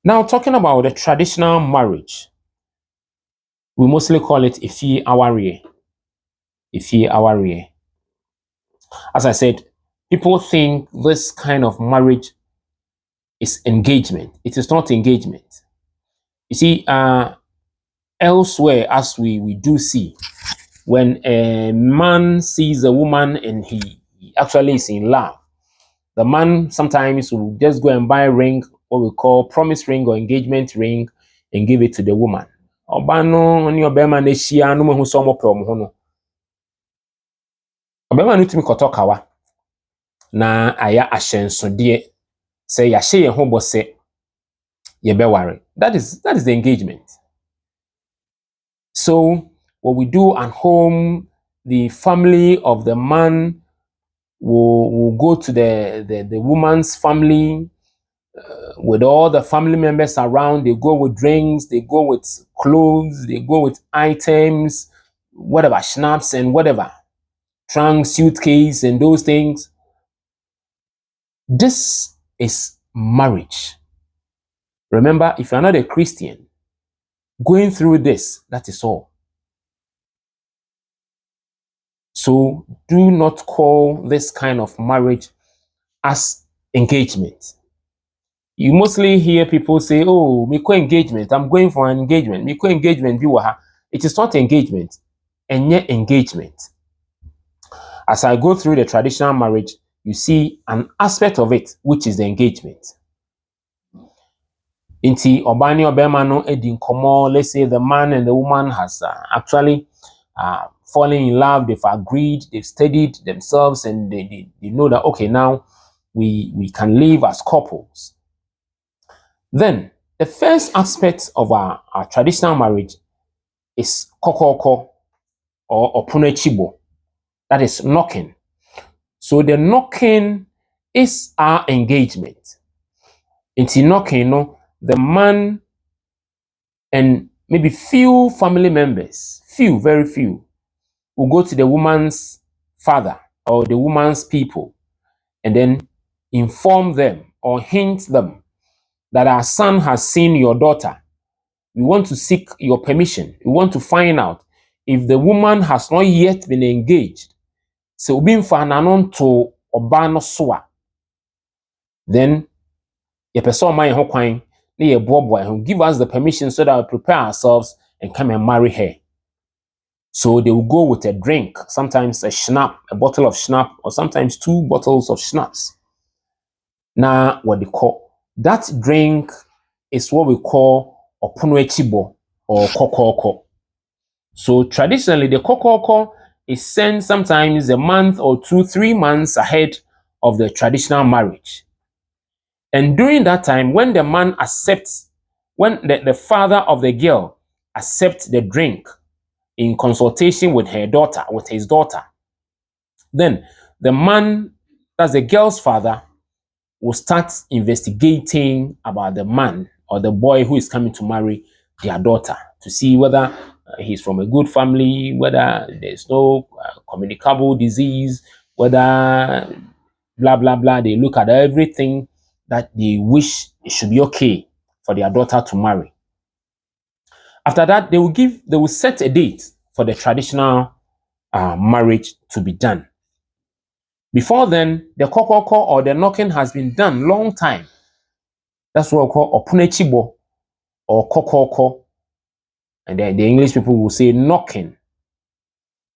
Now, talking about the traditional marriage, we mostly call it Awareɛ. Awareɛ. As I said, people think this kind of marriage is engagement. It is not engagement. You see, elsewhere, as we do see, when a man sees a woman and he actually is in love, the man sometimes will just go and buy a ring, what we call promise ring or engagement ring, and give it to the woman. Ɔbaa no ne ɔbɛrima no ahyia no mahu sɛ ɔmo pɛ ɔmo ho no. Ɔbɛrima no tumi kɔtɔ kawa na ayɛ ahyɛnsodeɛ sɛ yɛahyɛ yɛn ho bɔ sɛ yɛbɛware. That is the engagement. So what we do at home, the family of the man will go to the woman's family with all the family members around. They go with drinks, they go with clothes, they go with items, whatever, schnapps and whatever, trunk, suitcase, and those things. This is marriage. Remember, if you're not a Christian, going through this, that is all. So do not call this kind of marriage as engagement. You mostly hear people say, oh, Miko engagement, I'm going for an engagement. Miko engagement, it is not engagement, and yet engagement. As I go through the traditional marriage, you see an aspect of it, which is the engagement. Inti obani obema no edi nkomo, let's say the man and the woman has actually fallen in love, they've agreed, they've studied themselves, and they know that, okay, now we can live as couples. Then, the first aspect of our traditional marriage is kokoko or opunechibo. That is knocking. So the knocking is our engagement. Into knocking, no, the man and maybe few family members, very few, will go to the woman's father or the woman's people and then inform them or hint them that our son has seen your daughter. We want to seek your permission. We want to find out if the woman has not yet been engaged. So being fananon to obano soa. Then ye person my hokwain, ye boy give us the permission so that we prepare ourselves and come and marry her. So they will go with a drink, sometimes a schnapp, a bottle of schnapp, or sometimes 2 bottles of schnapps. Now, what they call that drink is what we call opunechibo or kokoko. So traditionally, the kokoko is sent sometimes a month or 2, 3 months ahead of the traditional marriage. And during that time, when the man accepts, when the father of the girl accepts the drink in consultation with his daughter, then the man, that's the girl's father, will start investigating about the man or the boy who is coming to marry their daughter to see whether he's from a good family, whether there's no communicable disease, whether blah, blah, blah. They look at everything that they wish it should be okay for their daughter to marry. After that, they will set a date for the traditional marriage to be done. Before then, the kokoko or the knocking has been done long time. That's what we call opunechibo or kokoko. And the English people will say knocking.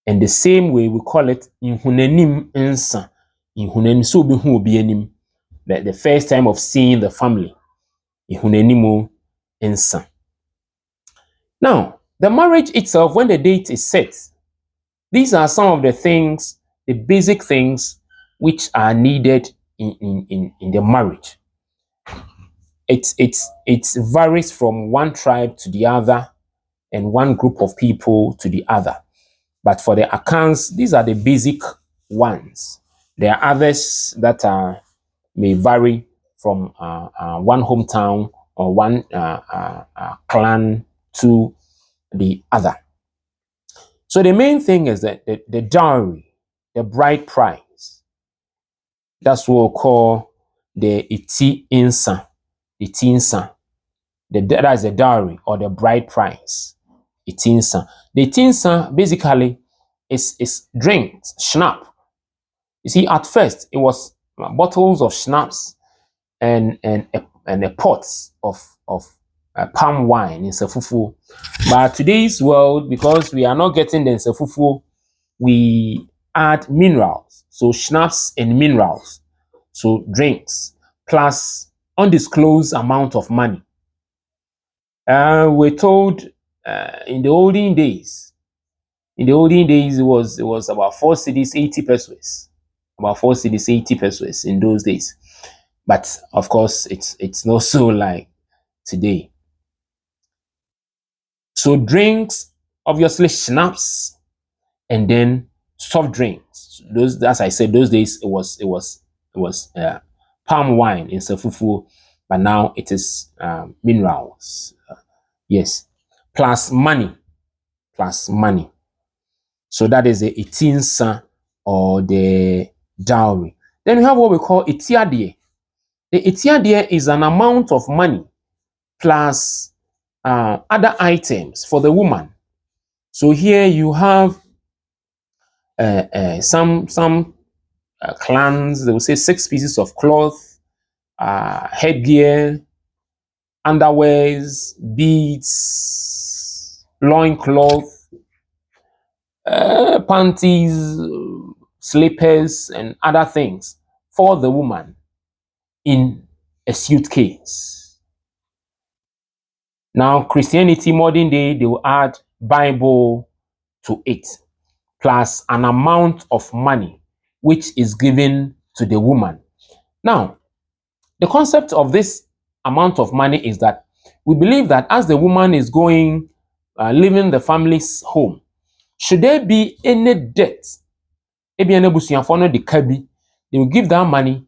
And the same way we call it inhunenim ensa. Inhunenim so bihu obienim. The first time of seeing the family. Inhunenimu ensa. Now, the marriage itself, when the date is set, these are some of the things, the basic things which are needed in the marriage. It varies from one tribe to the other and one group of people to the other. But for the accounts, these are the basic ones. There are others that may vary from one hometown or one clan to the other. So the main thing is that the dowry, the bride price, that's what we call the iti insa. That is the dowry or the bride price. Itinsa. The itinsa basically is drinks, schnapps. You see, at first it was bottles of schnapps and a pot of palm wine in sefufu. But today's world, because we are not getting the sefufu, we add minerals. So schnapps and minerals. So drinks plus undisclosed amount of money. We're told in the olden days. In the olden days, it was about 4 cedis, 80 pesos. About 4 cedis, 80 pesos in those days. But of course, it's not so like today. So drinks, obviously schnapps, and then soft drinks. Those, as I said, those days it was palm wine in sefufu, but now it is minerals. Yes, plus money, plus money. So that is the itinsa or the dowry. Then we have what we call itiadie. The itiadie is an amount of money plus other items for the woman. So here you have some clans. They will say 6 pieces of cloth, headgear, underwears, beads, loincloth, panties, slippers, and other things for the woman in a suitcase. Now, Christianity, modern day, they will add Bible to it, plus an amount of money which is given to the woman. Now, the concept of this amount of money is that we believe that as the woman is going, leaving the family's home, should there be any debt, they will give that money,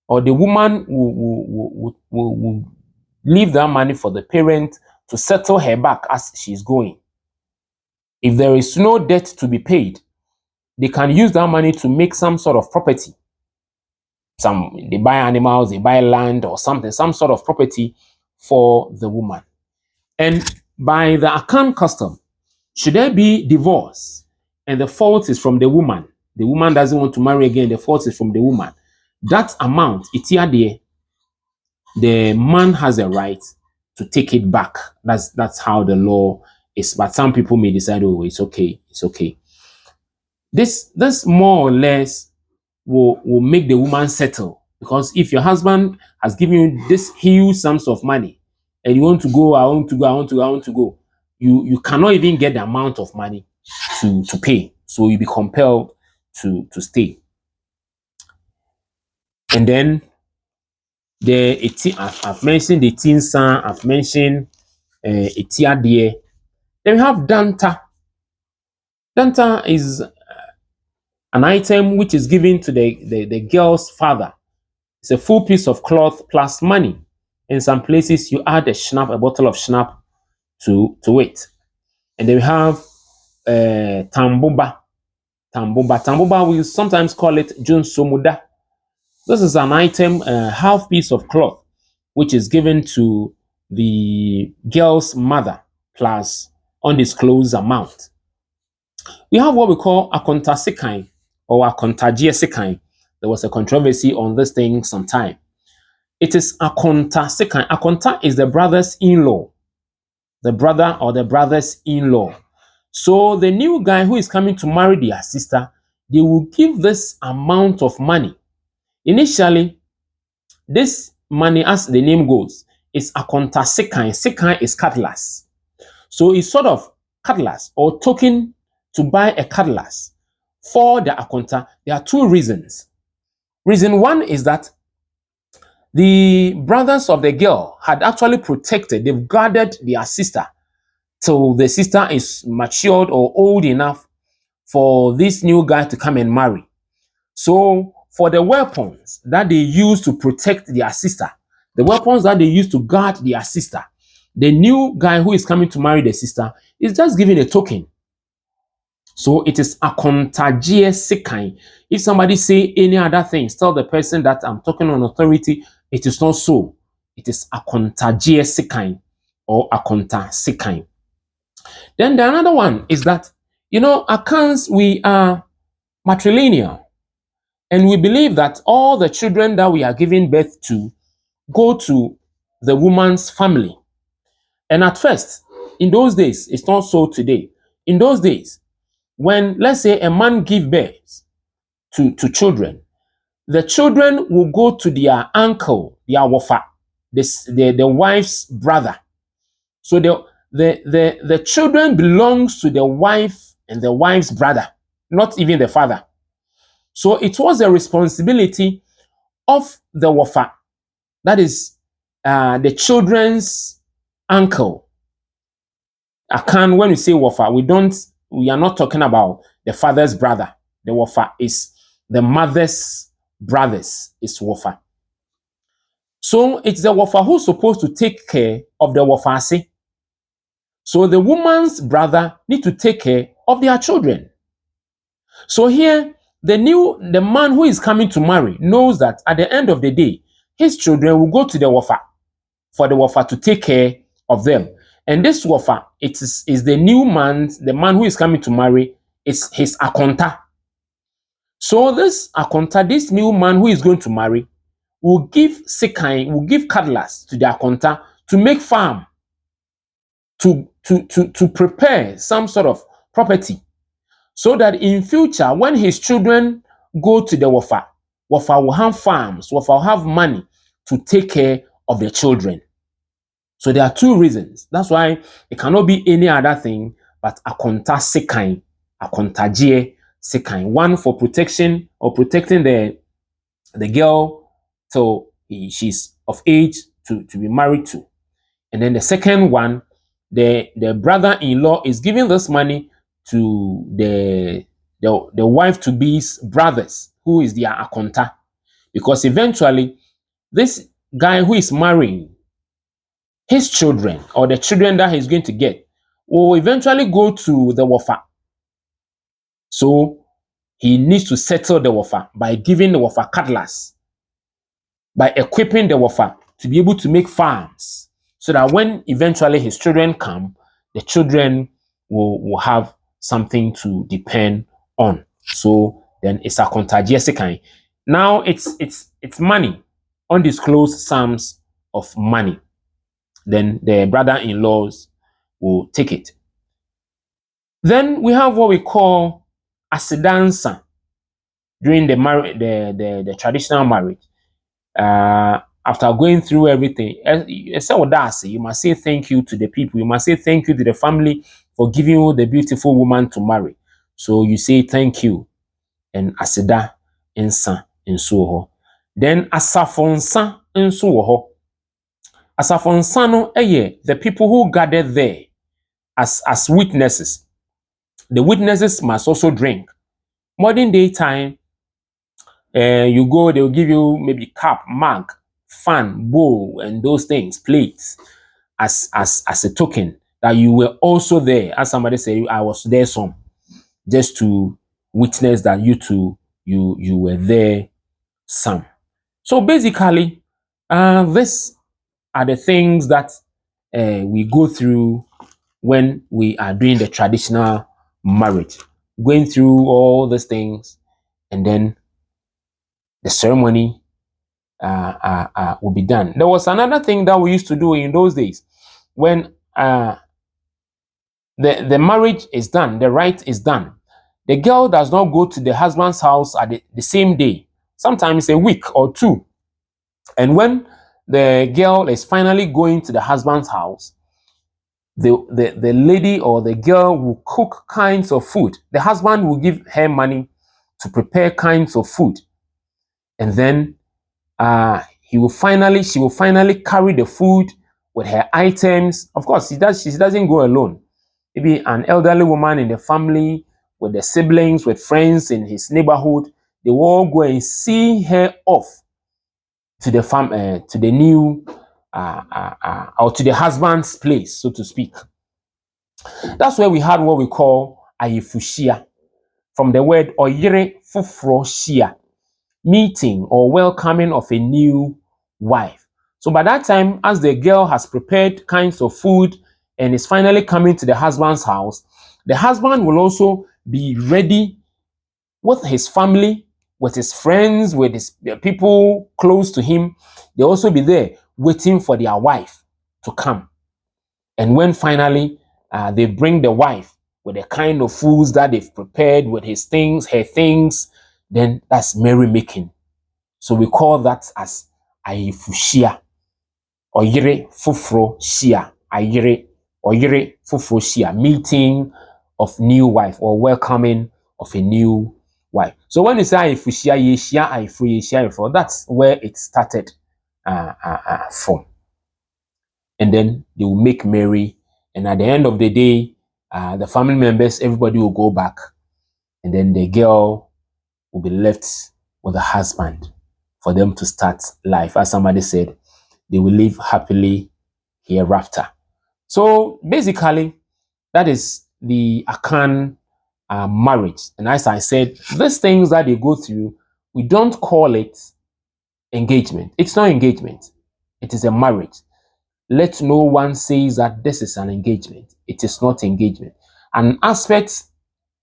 or the woman will leave that money for the parent to settle her back as she's going. If there is no debt to be paid, they can use that money to make some sort of property. They buy animals, they buy land or something, some sort of property for the woman. And by the Akan custom, should there be divorce and the fault is from the woman doesn't want to marry again, the fault is from the woman, that amount, itiadie, the man has a right to take it back. That's how the law is. But some people may decide, oh, it's okay, it's okay. This more or less will make the woman settle, because if your husband has given you this huge sums of money and you want to go, I want to go, you cannot even get the amount of money to pay, so you'll be compelled to stay. And then I've mentioned the tinsa, I've mentioned itiadie. Then we have danta. Danta is an item which is given to the girl's father. It's a full piece of cloth plus money. In some places, you add a bottle of schnapp to it. And then we have tambuba. Tambuba, we sometimes call it junsomuda. This is an item, half piece of cloth, which is given to the girl's mother plus undisclosed amount. We have what we call akontasikai or akontagiesikai. There was a controversy on this thing sometime. It is akontasikai. Akonta is the brother's in-law, the brother or the brother's in-law. So the new guy who is coming to marry their sister, they will give this amount of money. Initially, this money, as the name goes, is akontasikai. Sikai is cutlass. So it's sort of cutlass or token to buy a cutlass for the akonta. There are two reasons. Reason one is that the brothers of the girl had actually protected, they've guarded their sister till the sister is matured or old enough for this new guy to come and marry. So for the weapons that they use to protect their sister, the weapons that they use to guard their sister, the new guy who is coming to marry the sister is just giving a token. So it is a contagious sikai. If somebody say any other things, tell the person that I'm talking on authority, it is not so. It is a contagious sikai. or akonta sekan. Then the another one is that, accounts, we are matrilineal, and we believe that all the children that we are giving birth to go to the woman's family. And at first, in those days, it's not so today. In those days, when, let's say, a man give birth to children, the children will go to their uncle, their wafa, the wife's brother. So the children belongs to the wife and the wife's brother, not even the father. So it was a responsibility of the wafa, that is the children's uncle. When we say wafa, we are not talking about the father's brother. The wafa is the mother's brothers, is wafa. So it's the wafa who's supposed to take care of the wafasi. So the woman's brother need to take care of their children. So here, the man who is coming to marry knows that at the end of the day, his children will go to the wafa for the wafa to take care of them. And this wafa, is the man who is coming to marry, is his akonta. So this akonta, this new man who is going to marry, will give cutlass to the akonta to make farm, to prepare some sort of property, so that in future, when his children go to the wafa will have farms, wafa will have money to take care of the children. So there are two reasons. That's why it cannot be any other thing but akonta sekan, akontagie sekan. One for protection, or protecting the girl till she's of age to be married to. And then the second one, the brother-in-law is giving this money to the wife-to-be's brothers, who is their akonta. Because eventually, this guy who is marrying, his children, or the children that he's going to get, will eventually go to the wafa. So he needs to settle the wafa by giving the wafa cutlass, by equipping the wafa to be able to make farms, so that when eventually his children come, the children will have something to depend on. So then it's a contagious kind. Now it's money, undisclosed sums of money. Then the brother-in-laws will take it. Then we have what we call asidansa during the traditional marriage. After going through everything, you must say thank you to the people. You must say thank you to the family for giving you the beautiful woman to marry. So you say thank you, and asida insa inso. Then asafonsa inso. Asafonsa no the people who gathered there as witnesses. The witnesses must also drink. Modern day time, you go, they will give you maybe cup, mug, fan, bowl, and those things, plates, as a token that you were also there. As somebody said, I was there some, just to witness that you were there some. So basically, these are the things that we go through when we are doing the traditional marriage, going through all these things, and then the ceremony will be done. There was another thing that we used to do in those days when the marriage is done, the rite is done. The girl does not go to the husband's house at the same day, sometimes a week or two. And when the girl is finally going to the husband's house, the lady or the girl will cook kinds of food. The husband will give her money to prepare kinds of food. And then she will finally carry the food with her items. Of course, she doesn't go alone. Maybe an elderly woman in the family, with the siblings, with friends in his neighborhood, they will all go and see her off to the new or to the husband's place, so to speak. That's where we had what we call ayifushia, from the word oyire fufro shia, meeting or welcoming of a new wife. So by that time, as the girl has prepared kinds of food and is finally coming to the husband's house, the husband will also be ready with his family, with his friends, with his people close to him. They also be there waiting for their wife to come. And when finally they bring the wife with the kind of foods that they've prepared, with his things, her things, then that's merrymaking. So we call that as ayifushia, oyere fufro shia, ayere, oyere fufro shia, meeting of new wife or welcoming of a new wife. So when you say ayifushia, yeshia, ayifu, yeshia, ayifu, that's where it started from. And then they will make merry. And at the end of the day, the family members, everybody will go back. And then the girl will be left with the husband for them to start life. As somebody said, they will live happily hereafter. So basically, that is the Akan marriage. And as I said, these things that they go through, we don't call it engagement. It's not engagement. It is a marriage. Let no one say that this is an engagement. It is not engagement. An aspect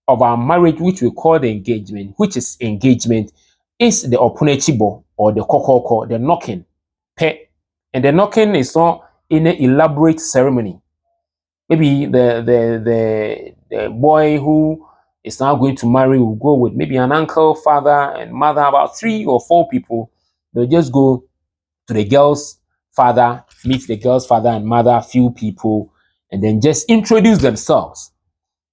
of our marriage, which we call the engagement, which is engagement, is the opunechibo or the kokoko, the knocking. Pe. And the knocking is not in an elaborate ceremony. Maybe the boy who is now going to marry will go with maybe an uncle, father, and mother, about 3 or 4 people. They'll just go to the girl's father, meet the girl's father and mother, few people, and then just introduce themselves.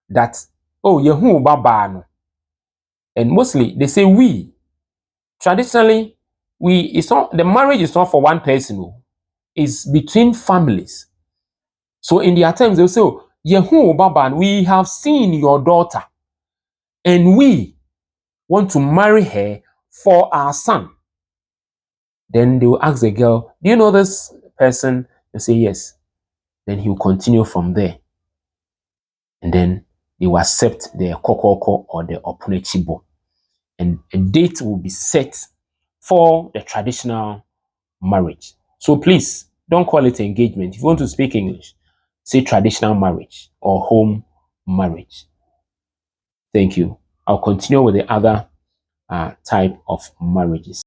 That, oh, yehu baba no. And mostly they say we. Traditionally, it's not, the marriage is not for one person, no. It's between families. So in their terms, they'll say, oh, yehu baba, we have seen your daughter, and we want to marry her for our son. Then they will ask the girl, do you know this person? They say yes. Then he will continue from there. And then they will accept the kokoko or the opunechibo. And a date will be set for the traditional marriage. So please, don't call it engagement. If you want to speak English, say traditional marriage or home marriage. Thank you. I'll continue with the other type of marriages.